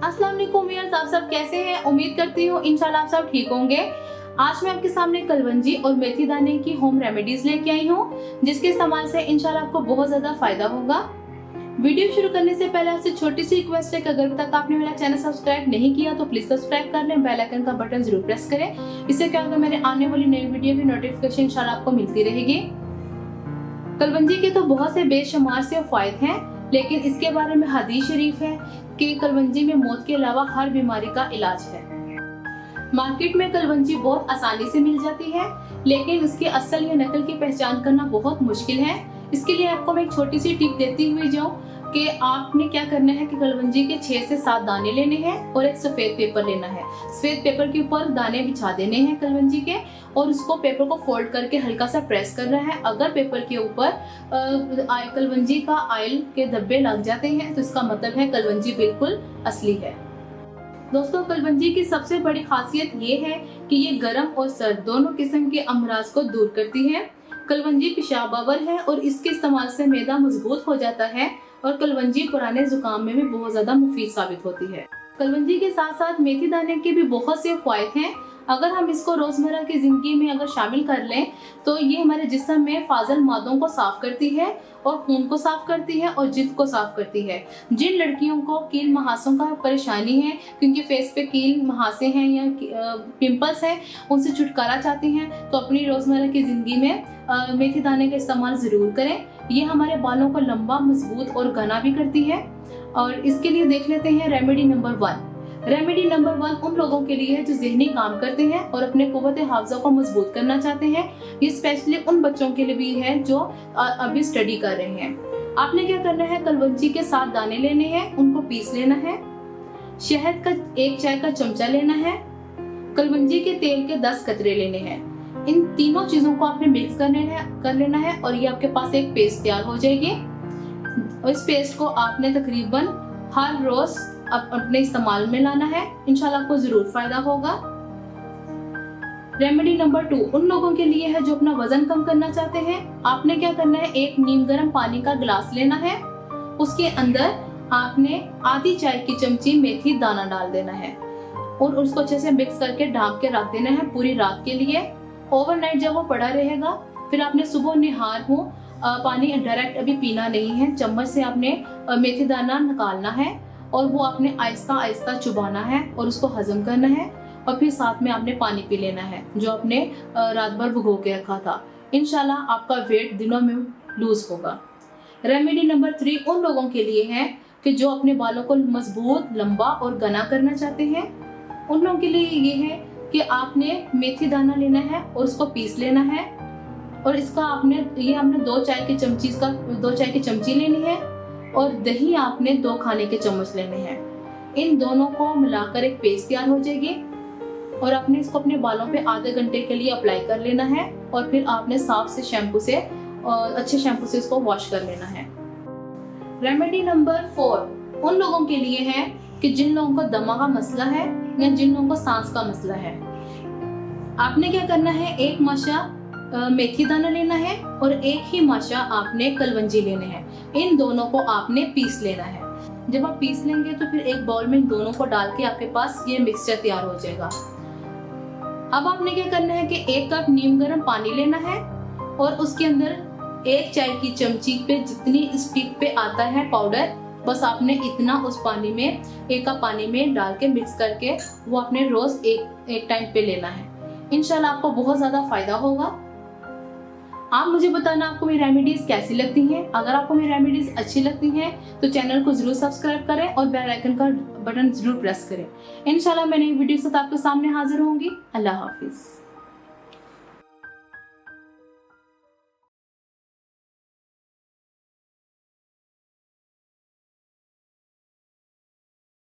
अस्सलाम वालेकुम व्यूअर्स, आप सब कैसे हैं? उम्मीद करती हूँ इंशाल्लाह आप सब ठीक होंगे। आज मैं आपके सामने कलवंजी और मेथी दाने की होम रेमेडीज लेके आई हूँ, जिसके इस्तेमाल से इंशाल्लाह आपको बहुत ज्यादा फायदा होगा। वीडियो शुरू करने से पहले आपसे छोटी सी रिक्वेस्ट है कि अगर अभी तक आपने मेरा चैनल सब्सक्राइब नहीं किया तो प्लीज सब्सक्राइब कर लें, बेल आइकन का बटन जरूर प्रेस करें। इससे क्या होगा, मेरे आने वाली नई वीडियो की नोटिफिकेशन इंशाल्लाह आपको मिलती रहेगी। कलवंजी के तो बहुत से बेशुमार से फायदे हैं, लेकिन इसके बारे में हदीस शरीफ है कि कलवंजी में मौत के अलावा हर बीमारी का इलाज है। मार्केट में कलवंजी बहुत आसानी से मिल जाती है, लेकिन उसकी असल या नकल की पहचान करना बहुत मुश्किल है। इसके लिए आपको मैं एक छोटी सी टिप देती हुई जाऊं कि आपने क्या करना है कि कलवंजी के 6 से 7 दाने लेने हैं और एक सफेद पेपर लेना है। सफेद पेपर के ऊपर दाने बिछा देने हैं कलवंजी के, और उसको पेपर को फोल्ड करके हल्का सा प्रेस करना है। अगर पेपर के ऊपर कलवंजी का ऑयल के धब्बे लग जाते हैं तो इसका मतलब है कलवंजी बिल्कुल असली है। दोस्तों, कलवंजी की सबसे बड़ी खासियत ये है कि ये गर्म और सर्द दोनों किस्म के अमराज को दूर करती है। कलवंजी पेशाब आवर है और इसके इस्तेमाल से मैदा मजबूत हो जाता है, और कलवंजी पुराने जुकाम में भी बहुत ज्यादा मुफीद साबित होती है। कलवंजी के साथ साथ मेथी दाने के भी बहुत से फायदे हैं। अगर हम इसको रोजमर्रा की जिंदगी में अगर शामिल कर लें तो ये हमारे जिस्म में फाजल मादों को साफ करती है और खून को साफ करती है और जिल्द को साफ करती है। जिन लड़कियों को कील मुहासों का परेशानी है, क्योंकि फेस पे कील मुहासे हैं या पिंपल्स हैं, उनसे छुटकारा चाहती हैं, तो अपनी रोजमर्रा की जिंदगी में मेथी दाने का इस्तेमाल जरूर करें। ये हमारे बालों को लंबा, मजबूत और घना भी करती है। और इसके लिए देख लेते हैं रेमेडी नंबर 1। रेमेडी नंबर 1 उन लोगों के लिए है जो ज़हनी काम करते हैं और अपने कुव्वत हाफ़ज़ा को मजबूत करना चाहते हैं। ये स्पेशली उन बच्चों के लिए भी है जो अभी स्टडी कर रहे हैं। आपने क्या करना है, कलवंजी के 7 दाने लेने हैं, उनको पीस लेना है। शहद का 1 चाय का चमचा लेना है। कलवंजी के तेल के 10 कतरे लेने हैं। इन तीनों चीजों को आपने मिक्स कर लेना है और ये आपके पास एक पेस्ट तैयार हो जाएगी। और इस पेस्ट को आपने तकरीबन हर रोज अपने इस्तेमाल में लाना है। इंशाल्लाह आपको जरूर फायदा होगा। रेमेडी नंबर 2 उन लोगों के लिए है जो अपना वजन कम करना चाहते हैं। आपने क्या करना है, एक नीम गर्म पानी का गिलास लेना है। उसके अंदर आपने आधी चाय की चमची मेथी दाना डाल देना है और उसको अच्छे से मिक्स करके ढक के रख देना है पूरी रात के लिए। ओवरनाइट जब वो पड़ा रहेगा, फिर आपने सुबह निहार हो पानी डायरेक्ट अभी पीना नहीं है। चम्मच से आपने मेथी दाना निकालना है और वो आपने आहिस्ता आहिस्ता चुबाना है और उसको हजम करना है, और फिर साथ में आपने पानी पी लेना है जो आपने रात भर भिगो के रखा था। इंशाल्लाह आपका वेट दिनों में लूज होगा। रेमेडी नंबर 3 उन लोगों के लिए है कि जो अपने बालों को मजबूत, लंबा और घना करना चाहते हैं। उन लोगों के लिए ये है कि आपने मेथी दाना लेना है और उसको पीस लेना है, और इसका आपने 2 चाय की चमची लेनी है, और दही आपने 2 खाने के चम्मच लेने हैं। इन दोनों को मिलाकर एक पेस्ट तैयार हो जाएगी, और आपने इसको अपने बालों पे आधे घंटे के लिए अप्लाई कर लेना है, और फिर आपने साफ से शैम्पू से और अच्छे शैम्पू से इसको वॉश कर लेना है। रेमेडी नंबर 4 उन लोगों के लिए है कि जिन लोगों को दमा का मसला है या जिन लोगों को सांस का मसला है। आपने क्या करना है, 1 माशा मेथी दाना लेना है और 1 ही माशा आपने कलवंजी लेने हैं। इन दोनों को आपने पीस लेना है। जब आप पीस लेंगे तो फिर एक बाउल में इन दोनों को डाल के आपके पास ये मिक्सचर तैयार हो जाएगा। अब आपने क्या करना है कि 1 कप नीम गर्म पानी लेना है, और उसके अंदर 1 चाय की चमची पे जितनी स्टिक पे आता है पाउडर, बस आपने इतना उस पानी में 1 कप पानी में डाल के मिक्स करके वो आपने रोज एक टाइम पे लेना है। इंशाल्लाह आपको बहुत ज्यादा फायदा होगा। आप मुझे बताना आपको मेरी रेमेडीज कैसी लगती हैं। अगर आपको मेरी रेमेडीज अच्छी लगती हैं तो चैनल को जरूर सब्सक्राइब करें और बेल आइकन का बटन जरूर प्रेस करें। इंशाल्लाह मैं नई वीडियो के साथ आपके सामने हाजिर होंगी। अल्लाह हाफिज।